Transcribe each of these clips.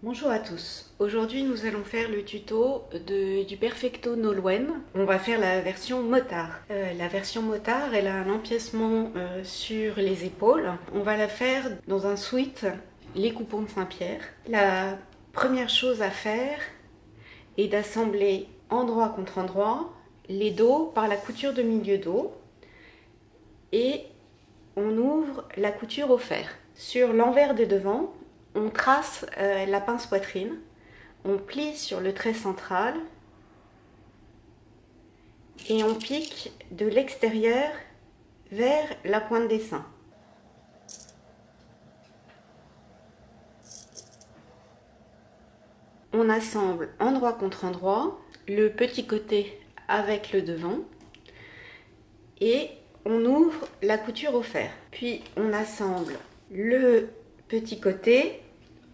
Bonjour à tous, aujourd'hui nous allons faire le tuto du Perfecto Nolwenn. On va faire la version motard. La version motard, elle a un empiècement sur les épaules. On va la faire dans un suite Les Coupons de Saint-Pierre. La première chose à faire est d'assembler endroit contre endroit les dos par la couture de milieu dos et on ouvre la couture au fer. Sur l'envers de devant, on trace la pince poitrine, on plie sur le trait central et on pique de l'extérieur vers la pointe des seins. On assemble endroit contre endroit, le petit côté avec le devant et on ouvre la couture au fer. Puis on assemble le petit côté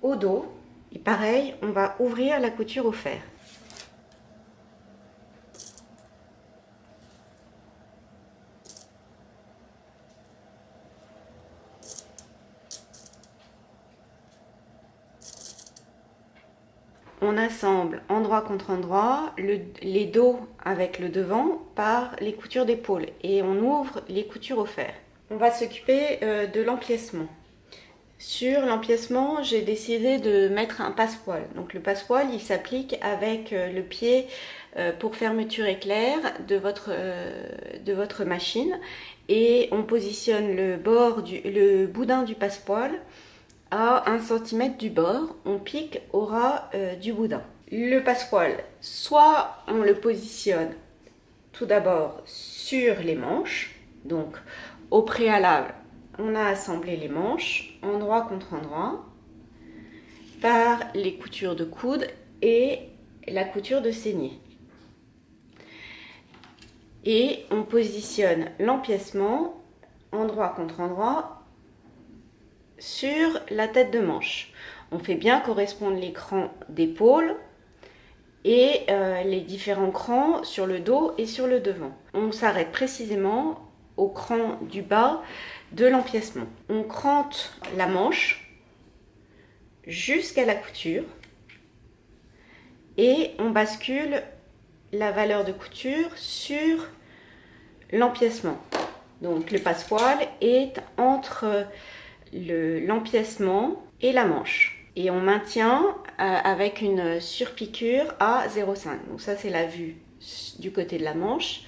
au dos et pareil, on va ouvrir la couture au fer. On assemble endroit contre endroit les dos avec le devant par les coutures d'épaule et on ouvre les coutures au fer. On va s'occuper de l'empiècement. Sur l'empiècement, j'ai décidé de mettre un passepoil. Donc le passepoil, il s'applique avec le pied pour fermeture éclair de votre machine et on positionne le boudin du passepoil à 1 cm du bord, on pique au ras du boudin. Le passepoil, soit on le positionne tout d'abord sur les manches, donc au préalable, on a assemblé les manches, endroit contre endroit, par les coutures de coude et la couture de saignée. Et on positionne l'empiècement, endroit contre endroit, sur la tête de manche. On fait bien correspondre les crans d'épaule et les différents crans sur le dos et sur le devant. On s'arrête précisément au cran du bas de l'empiècement. On crante la manche jusqu'à la couture et on bascule la valeur de couture sur l'empiècement. Donc le passepoil est entre l'empiècement et la manche. Et on maintient avec une surpiqûre à 0,5. Donc ça c'est la vue du côté de la manche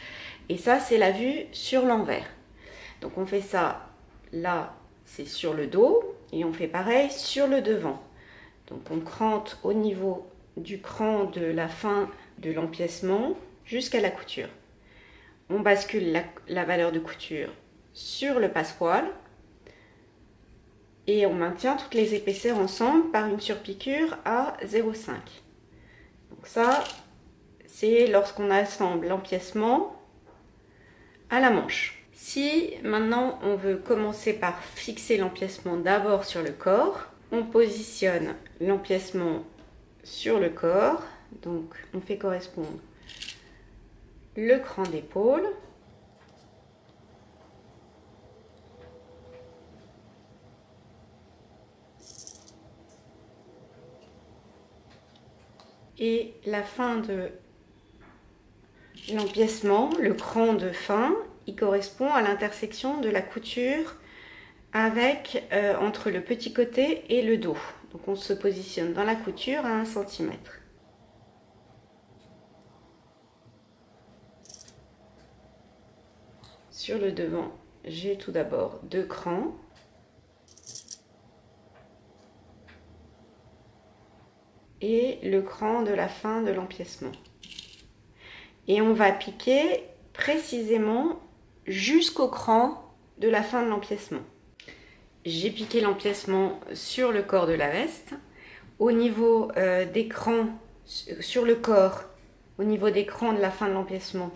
et ça c'est la vue sur l'envers. Donc on fait ça là, c'est sur le dos et on fait pareil sur le devant. Donc on crante au niveau du cran de la fin de l'empiècement jusqu'à la couture. On bascule la valeur de couture sur le passepoil et on maintient toutes les épaisseurs ensemble par une surpiqûre à 0,5. Donc ça, c'est lorsqu'on assemble l'empiècement à la manche. Si maintenant on veut commencer par fixer l'empiècement d'abord sur le corps, on positionne l'empiècement sur le corps, donc on fait correspondre le cran d'épaule, et la fin de l'empiècement, le cran de fin, il correspond à l'intersection de la couture avec entre le petit côté et le dos. Donc on se positionne dans la couture à 1 cm. Sur le devant, j'ai tout d'abord 2 crans. Et le cran de la fin de l'empiècement. Et on va piquer précisément jusqu'au cran de la fin de l'empiècement. J'ai piqué l'empiècement sur le corps de la veste. Au niveau des crans, sur le corps, au niveau des crans de la fin de l'empiècement,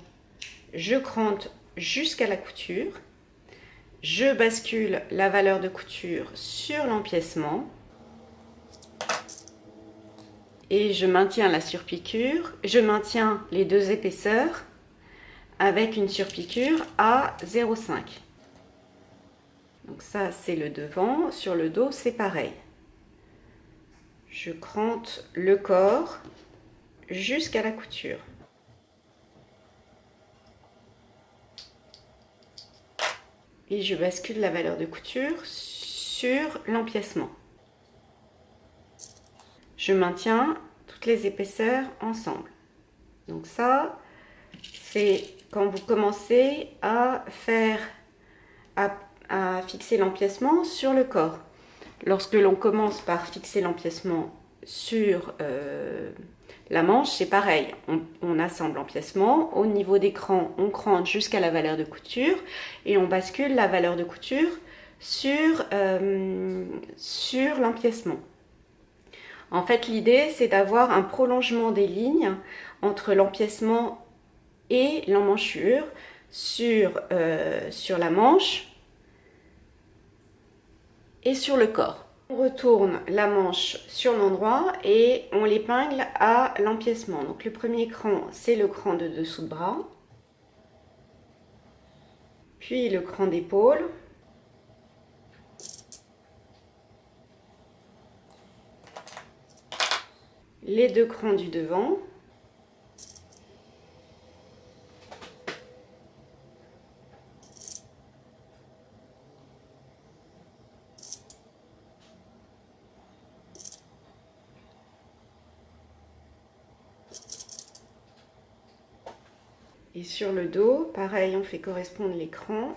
je crante jusqu'à la couture. Je bascule la valeur de couture sur l'empiècement. Et je maintiens la surpiqûre, je maintiens les deux épaisseurs avec une surpiqûre à 0,5. Donc ça c'est le devant, sur le dos c'est pareil. Je crante le corps jusqu'à la couture. Et je bascule la valeur de couture sur l'empiècement. Je maintiens toutes les épaisseurs ensemble. Donc ça, c'est quand vous commencez à fixer l'empiècement sur le corps. Lorsque l'on commence par fixer l'empiècement sur la manche, c'est pareil. On assemble l'empiècement. Au niveau des crans, on crante jusqu'à la valeur de couture et on bascule la valeur de couture sur l'empiècement. En fait, l'idée, c'est d'avoir un prolongement des lignes entre l'empiècement et l'emmanchure sur la manche et sur le corps. On retourne la manche sur l'endroit et on l'épingle à l'empiècement. Donc le premier cran, c'est le cran de dessous de bras, puis le cran d'épaule, les deux crans du devant, et sur le dos, pareil, on fait correspondre les crans.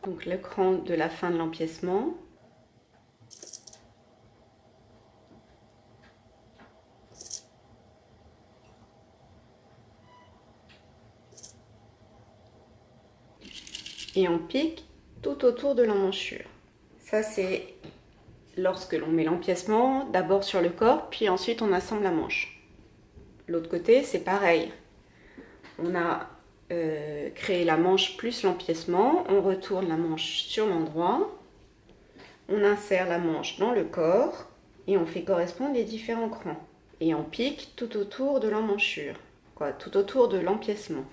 Donc le cran de la fin de l'empiècement. Et on pique tout autour de l'emmanchure. Ça, c'est lorsque l'on met l'empiècement d'abord sur le corps, puis ensuite on assemble la manche. L'autre côté, c'est pareil. On a créé la manche plus l'empiècement, on retourne la manche sur l'endroit, on insère la manche dans le corps et on fait correspondre les différents crans. Et on pique tout autour de l'emmanchure, tout autour de l'empiècement.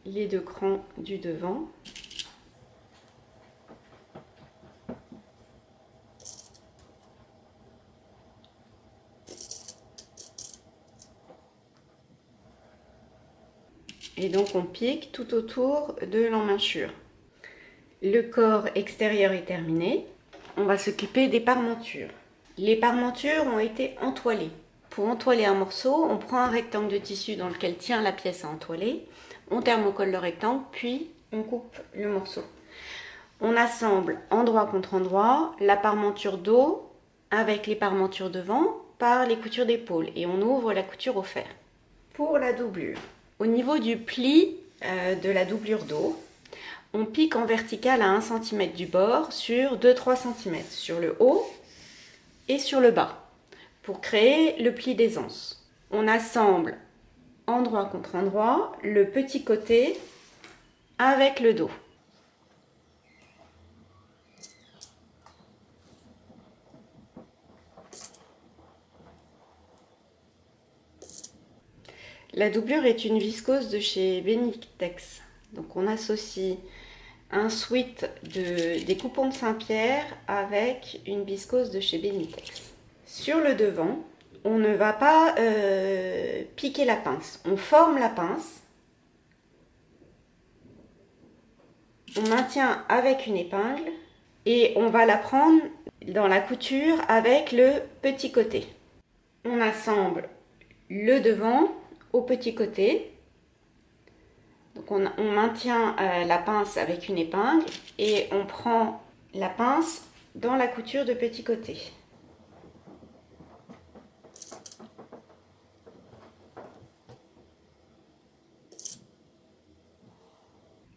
Les deux crans du devant. Et donc on pique tout autour de l'emmanchure. Le corps extérieur est terminé. On va s'occuper des parmentures. Les parmentures ont été entoilées. Pour entoiler un morceau, on prend un rectangle de tissu dans lequel tient la pièce à entoiler. On thermocolle le rectangle, puis on coupe le morceau. On assemble endroit contre endroit la parmenture dos avec les parmentures devant par les coutures d'épaule et on ouvre la couture au fer. Pour la doublure, au niveau du pli de la doublure dos, on pique en vertical à 1 cm du bord sur 2-3 cm sur le haut et sur le bas pour créer le pli des anses. On assemble endroit contre endroit le petit côté avec le dos. La doublure est une viscose de chez Benitex. Donc on associe un sweat des coupons de Saint-Pierre avec une viscose de chez Benitex. Sur le devant, on ne va pas piquer la pince. On forme la pince. On maintient avec une épingle et on va la prendre dans la couture avec le petit côté. On assemble le devant au petit côté. Donc on maintient la pince avec une épingle et on prend la pince dans la couture de petit côté.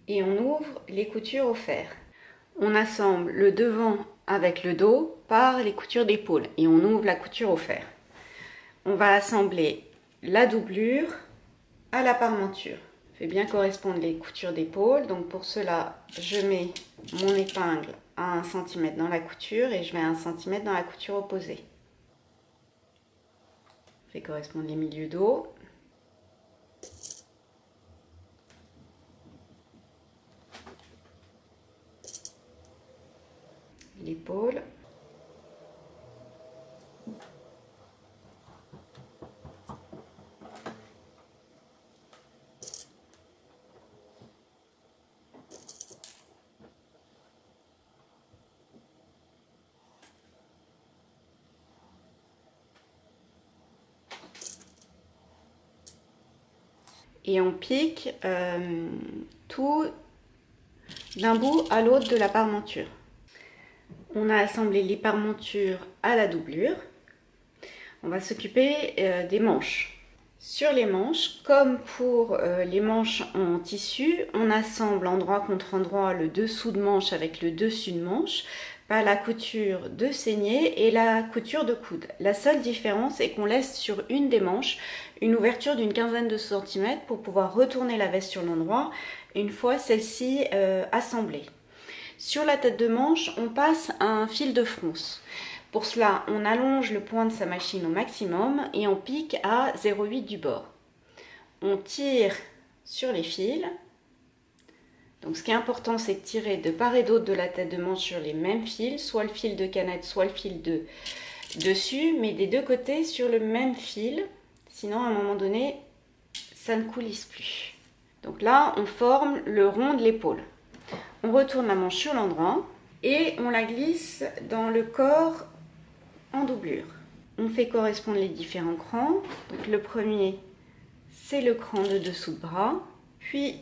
Et on ouvre les coutures au fer. On assemble le devant avec le dos par les coutures d'épaule et on ouvre la couture au fer. On va assembler la doublure à la parmenture. Fait bien correspondre les coutures d'épaule. Donc pour cela, je mets mon épingle à 1 cm dans la couture et je vais à 1 cm dans la couture opposée. Fait correspondre les milieux dos. L'épaule. Et on pique tout d'un bout à l'autre de la parmenture. On a assemblé les parmentures à la doublure. On va s'occuper des manches. Sur les manches, comme pour les manches en tissu, on assemble endroit contre endroit le dessous de manche avec le dessus de manche par la couture de saignée et la couture de coude. La seule différence est qu'on laisse sur une des manches une ouverture d'une quinzaine de centimètres pour pouvoir retourner la veste sur l'endroit une fois celle-ci assemblée. Sur la tête de manche, on passe un fil de fronce. Pour cela, on allonge le point de sa machine au maximum et on pique à 0,8 du bord. On tire sur les fils. Donc ce qui est important, c'est de tirer de part et d'autre de la tête de manche sur les mêmes fils, soit le fil de canette, soit le fil de dessus, mais des deux côtés sur le même fil. Sinon, à un moment donné, ça ne coulisse plus. Donc là, on forme le rond de l'épaule. On retourne la manche sur l'endroit et on la glisse dans le corps en doublure. On fait correspondre les différents crans. Donc le premier, c'est le cran de dessous de bras, puis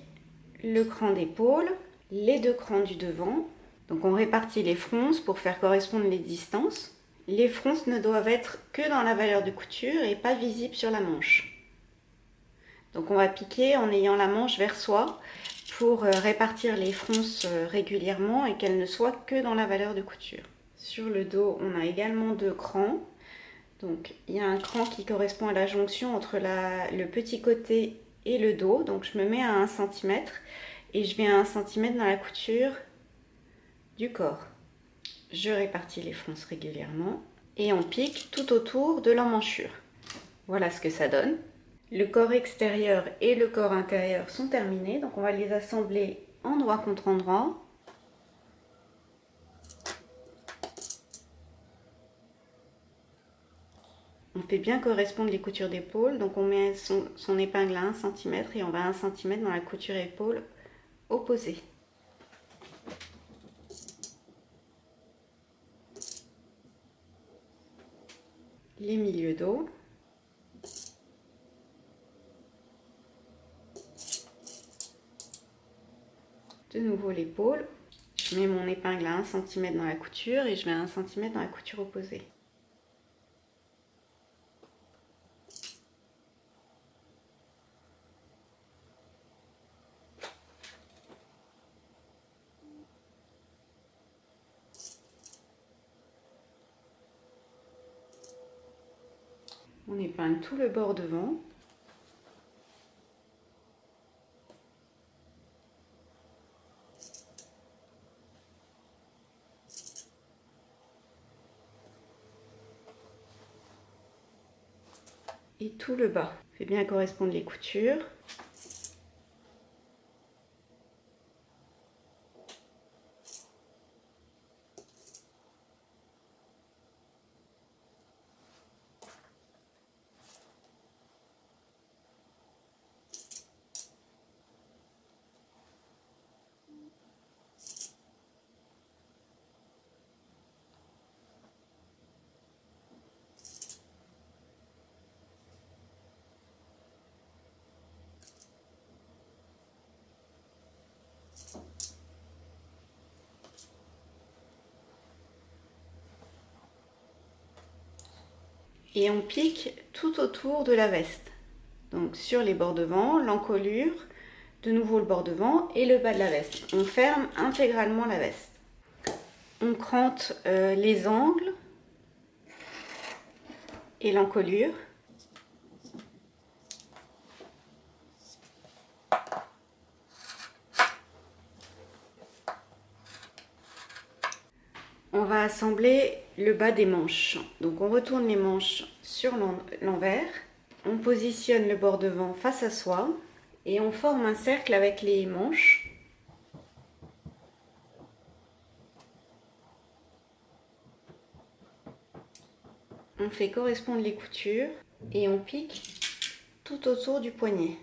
le cran d'épaule, les deux crans du devant. Donc on répartit les fronces pour faire correspondre les distances. Les fronces ne doivent être que dans la valeur de couture et pas visibles sur la manche. Donc on va piquer en ayant la manche vers soi pour répartir les fronces régulièrement et qu'elles ne soient que dans la valeur de couture. Sur le dos, on a également deux crans. Donc il y a un cran qui correspond à la jonction entre le petit côté et le dos. Donc je me mets à 1 cm et je vais à 1 cm dans la couture du corps. Je répartis les fronces régulièrement et on pique tout autour de l'emmanchure. Voilà ce que ça donne. Le corps extérieur et le corps intérieur sont terminés, donc on va les assembler endroit contre endroit. On fait bien correspondre les coutures d'épaule, donc on met son épingle à 1 cm et on va à 1 cm dans la couture épaule opposée. Les milieux dos. De nouveau l'épaule. Je mets mon épingle à 1 cm dans la couture et je vais à 1 cm dans la couture opposée. On épingle tout le bord devant. Et tout le bas. Fait bien correspondre les coutures. Et on pique tout autour de la veste. Donc sur les bords devant, l'encolure, de nouveau le bord devant et le bas de la veste. On ferme intégralement la veste. On crante les angles et l'encolure. On va assembler le bas des manches. Donc on retourne les manches sur l'envers, on positionne le bord devant face à soi et on forme un cercle avec les manches. On fait correspondre les coutures et on pique tout autour du poignet.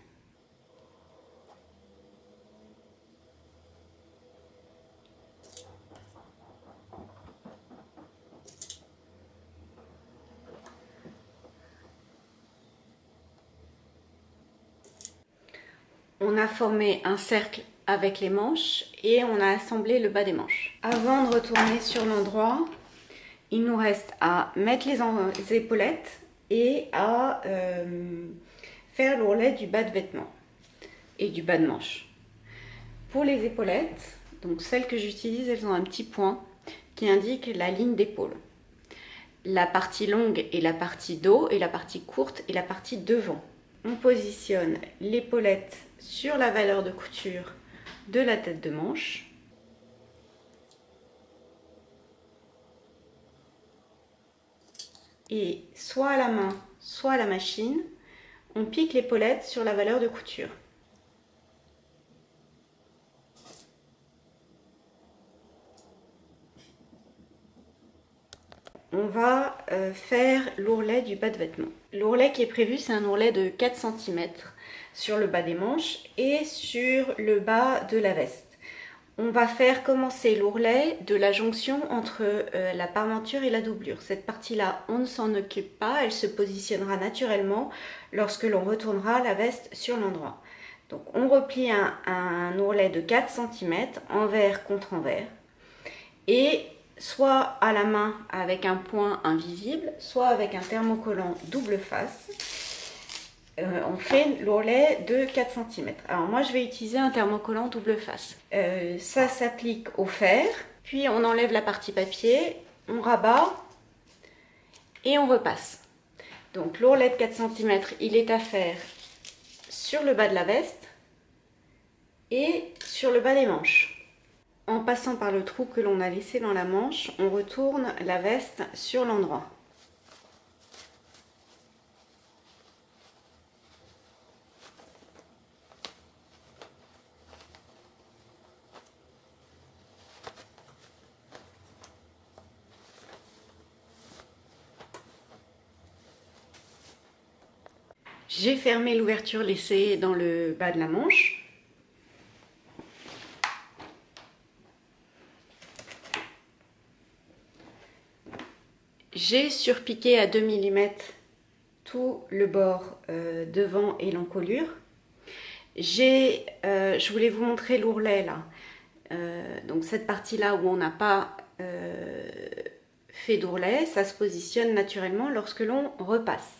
On a formé un cercle avec les manches et on a assemblé le bas des manches. Avant de retourner sur l'endroit, il nous reste à mettre les épaulettes et à faire l'ourlet du bas de vêtement et du bas de manche. Pour les épaulettes, donc celles que j'utilise, elles ont un petit point qui indique la ligne d'épaule. La partie longue est la partie dos et la partie courte est la partie devant. On positionne l'épaulette sur la valeur de couture de la tête de manche. Et soit à la main, soit à la machine, on pique l'épaulette sur la valeur de couture. On va faire l'ourlet du bas de vêtement. L'ourlet qui est prévu, c'est un ourlet de 4 cm sur le bas des manches et sur le bas de la veste. On va faire commencer l'ourlet de la jonction entre la parmenture et la doublure. Cette partie-là, on ne s'en occupe pas, elle se positionnera naturellement lorsque l'on retournera la veste sur l'endroit. Donc on replie un ourlet de 4 cm, envers contre envers, et soit à la main avec un point invisible, soit avec un thermocollant double face. On fait l'ourlet de 4 cm. Alors moi je vais utiliser un thermocollant double face. Ça s'applique au fer, puis on enlève la partie papier, on rabat et on repasse. Donc l'ourlet de 4 cm, il est à faire sur le bas de la veste et sur le bas des manches. En passant par le trou que l'on a laissé dans la manche, on retourne la veste sur l'endroit. J'ai fermé l'ouverture laissée dans le bas de la manche. J'ai surpiqué à 2 mm tout le bord devant et l'encolure. Je voulais vous montrer l'ourlet là. Donc cette partie-là où on n'a pas fait d'ourlet, ça se positionne naturellement lorsque l'on repasse.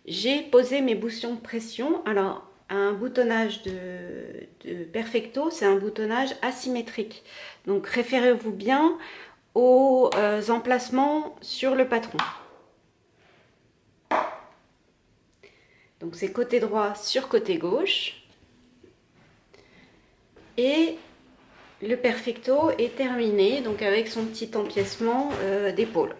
J'ai posé mes boutons de pression. Alors, un boutonnage de Perfecto, c'est un boutonnage asymétrique. Donc, référez-vous bien aux emplacements sur le patron. Donc, c'est côté droit sur côté gauche. Et le Perfecto est terminé, donc avec son petit empiècement d'épaule.